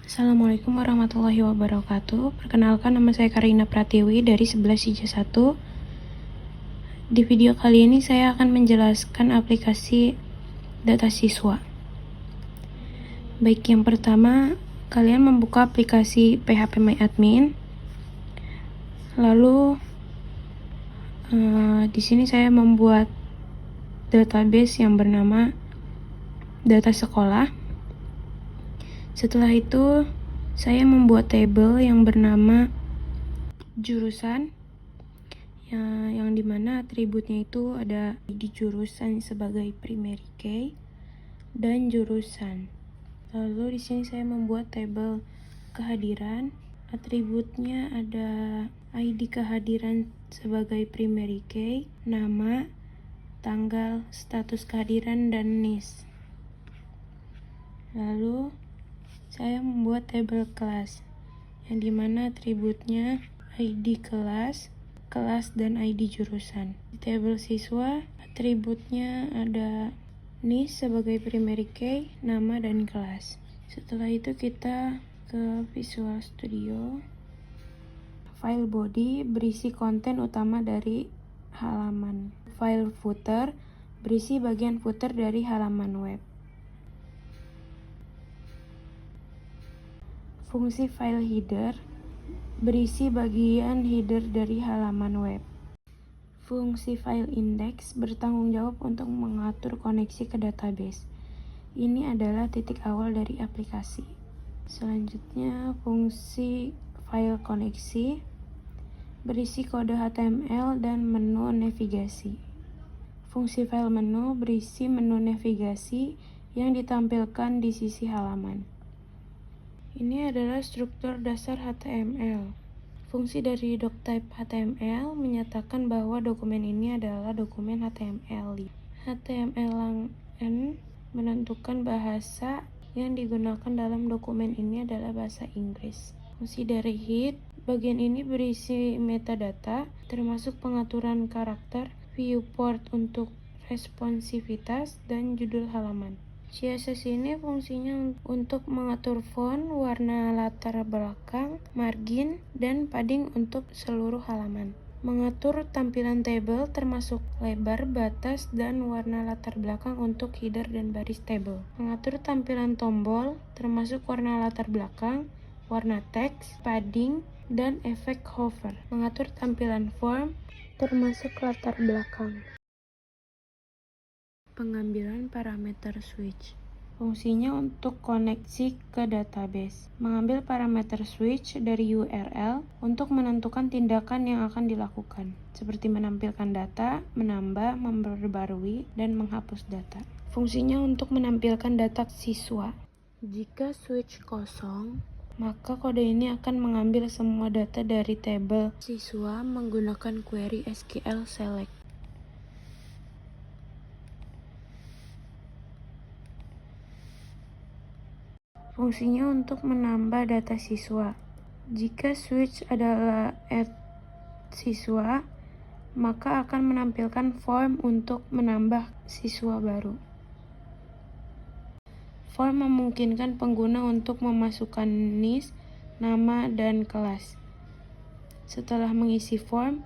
Assalamualaikum warahmatullahi wabarakatuh. Perkenalkan, nama saya Karina Pratiwi dari 11 IJ 1. Di video kali ini saya akan menjelaskan aplikasi data siswa. Baik, yang pertama, kalian membuka aplikasi PHP-MyAdmin. Lalu di sini saya membuat database yang bernama data sekolah. Setelah itu, saya membuat table yang bernama jurusan, yang dimana atributnya itu ada di jurusan sebagai primary key dan jurusan. Lalu di sini saya membuat tabel kehadiran. Atributnya ada ID kehadiran sebagai primary key, nama, tanggal, status kehadiran, dan NIS. Lalu saya membuat tabel kelas, yang dimana atributnya ID kelas, dan ID jurusan. Di tabel siswa, atributnya ada NIS sebagai primary key, nama, dan kelas. Setelah itu kita ke Visual Studio. File body berisi konten utama dari halaman. File footer berisi bagian footer dari halaman web. Fungsi file header berisi bagian header dari halaman web. Fungsi file index bertanggung jawab untuk mengatur koneksi ke database. Ini adalah titik awal dari aplikasi. Selanjutnya, fungsi file koneksi berisi kode HTML dan menu navigasi. Fungsi file menu berisi menu navigasi yang ditampilkan di sisi halaman. Ini adalah struktur dasar HTML. Fungsi dari doctype HTML menyatakan bahwa dokumen ini adalah dokumen HTML. HTML menentukan bahasa yang digunakan dalam dokumen ini adalah bahasa Inggris. Fungsi dari head, bagian ini berisi metadata, termasuk pengaturan karakter, viewport untuk responsivitas, dan judul halaman. CSS ini fungsinya untuk mengatur font, warna latar belakang, margin, dan padding untuk seluruh halaman. Mengatur tampilan tabel termasuk lebar, batas, dan warna latar belakang untuk header dan baris tabel. Mengatur tampilan tombol termasuk warna latar belakang, warna teks, padding, dan efek hover. Mengatur tampilan form termasuk latar belakang. Pengambilan parameter switch. Fungsinya untuk koneksi ke database. Mengambil parameter switch dari URL untuk menentukan tindakan yang akan dilakukan, seperti menampilkan data, menambah, memperbarui, dan menghapus data. Fungsinya untuk menampilkan data siswa. Jika switch kosong, maka kode ini akan mengambil semua data dari tabel siswa menggunakan query SQL select. Fungsinya untuk menambah data siswa. Jika switch adalah add siswa, maka akan menampilkan form untuk menambah siswa baru. Form memungkinkan pengguna untuk memasukkan NIS, nama, dan kelas. Setelah mengisi form,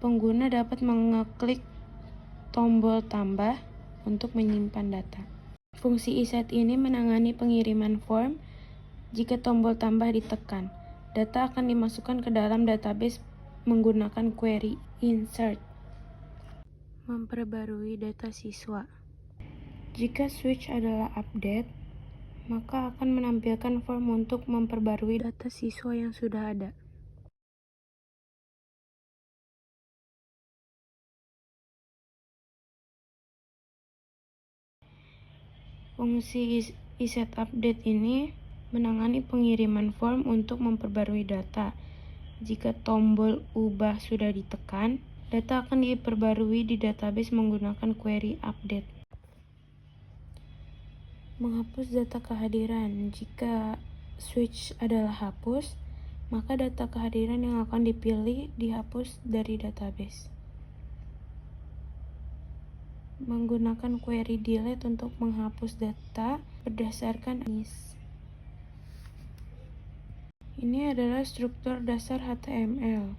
pengguna dapat mengeklik tombol tambah untuk menyimpan data. Fungsi iset ini menangani pengiriman form. Jika tombol tambah ditekan, data akan dimasukkan ke dalam database menggunakan query insert. Memperbarui data siswa. Jika switch adalah update, maka akan menampilkan form untuk memperbarui data siswa yang sudah ada. Fungsi iset update ini menangani pengiriman form untuk memperbarui data. Jika tombol ubah sudah ditekan, data akan diperbarui di database menggunakan query update. Menghapus data kehadiran. Jika switch adalah hapus, maka data kehadiran yang akan dipilih dihapus dari database. Menggunakan query delete untuk menghapus data berdasarkan NIS. Ini adalah struktur dasar HTML.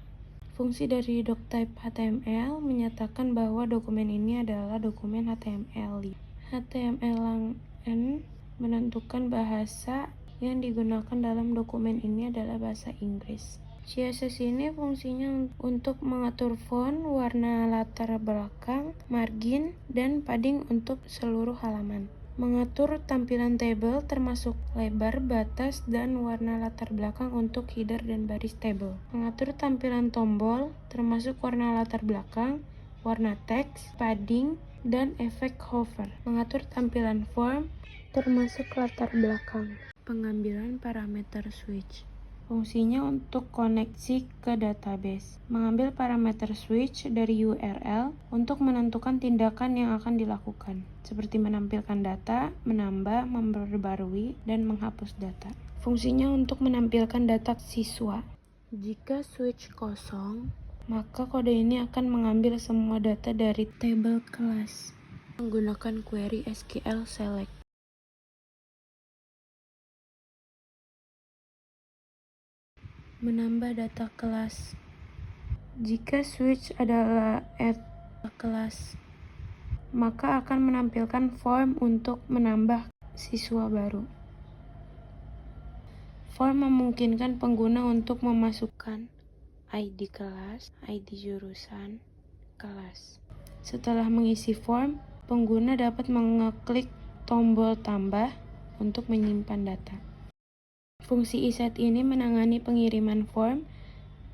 Fungsi dari doctype HTML menyatakan bahwa dokumen ini adalah dokumen HTML. HTML menentukan bahasa yang digunakan dalam dokumen ini adalah bahasa Inggris. CSS ini fungsinya untuk mengatur font, warna latar belakang, margin, dan padding untuk seluruh halaman. Mengatur tampilan tabel termasuk lebar, batas, dan warna latar belakang untuk header dan baris tabel. Mengatur tampilan tombol termasuk warna latar belakang, warna teks, padding, dan efek hover. Mengatur tampilan form termasuk latar belakang. Pengambilan parameter switch. Fungsinya untuk koneksi ke database. Mengambil parameter switch dari URL untuk menentukan tindakan yang akan dilakukan, seperti menampilkan data, menambah, memperbarui, dan menghapus data. Fungsinya untuk menampilkan data siswa. Jika switch kosong, maka kode ini akan mengambil semua data dari tabel kelas menggunakan query SQL select. Menambah data kelas. Jika switch adalah add kelas, maka akan menampilkan form untuk menambah siswa baru. Form memungkinkan pengguna untuk memasukkan ID kelas, ID jurusan, kelas. Setelah mengisi form, pengguna dapat mengeklik tombol tambah untuk menyimpan data. Fungsi iset ini menangani pengiriman form.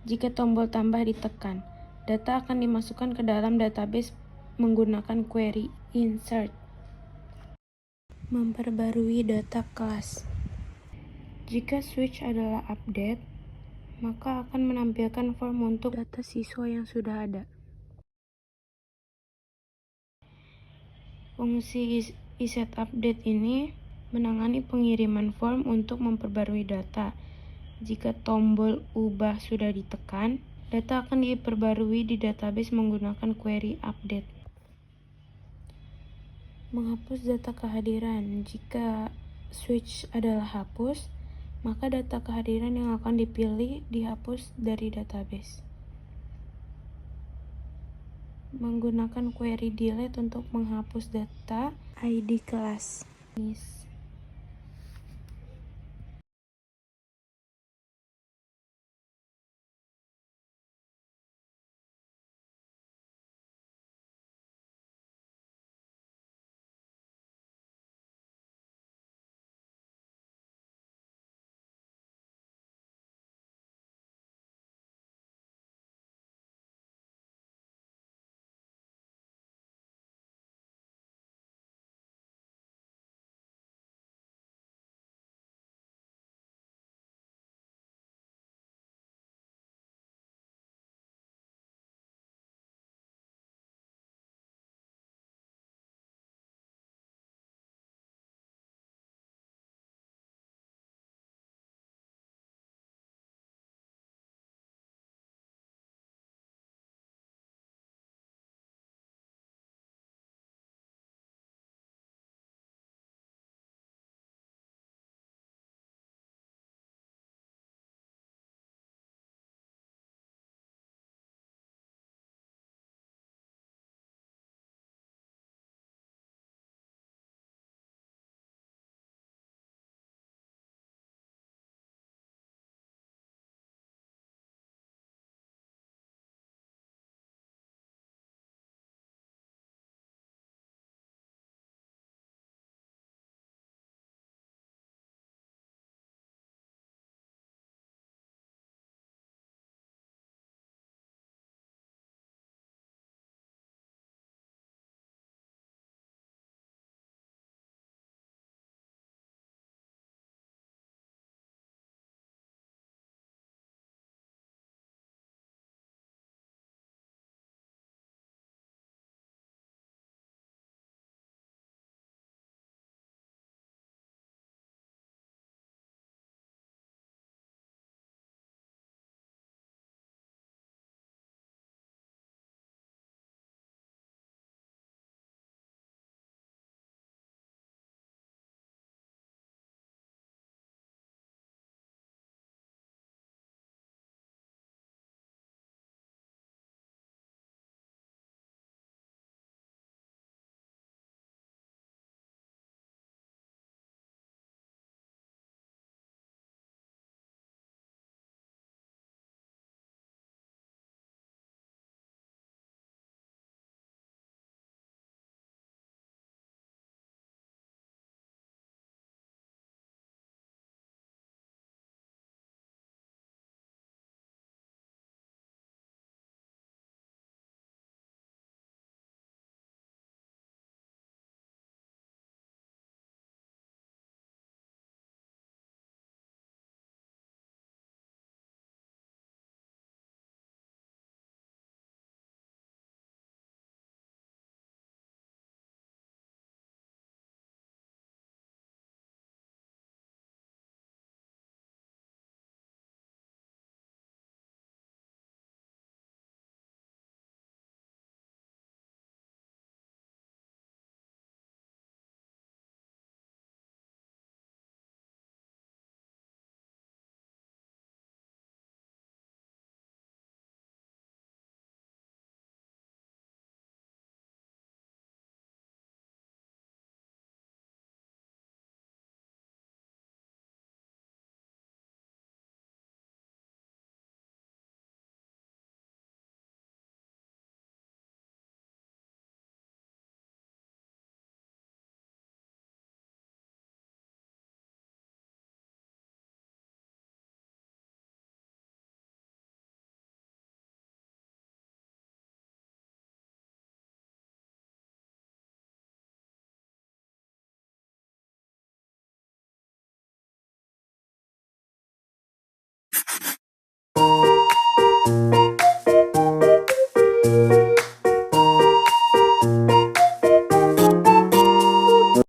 Jika tombol tambah ditekan, data akan dimasukkan ke dalam database menggunakan query insert. Memperbarui data kelas. Jika switch adalah update, maka akan menampilkan form untuk data siswa yang sudah ada. Fungsi iset update ini menangani pengiriman form untuk memperbarui data. Jika tombol ubah sudah ditekan, data akan diperbarui di database menggunakan query update. Menghapus data kehadiran. Jika switch adalah hapus, maka data kehadiran yang akan dipilih dihapus dari database. Menggunakan query delete untuk menghapus data ID kelas.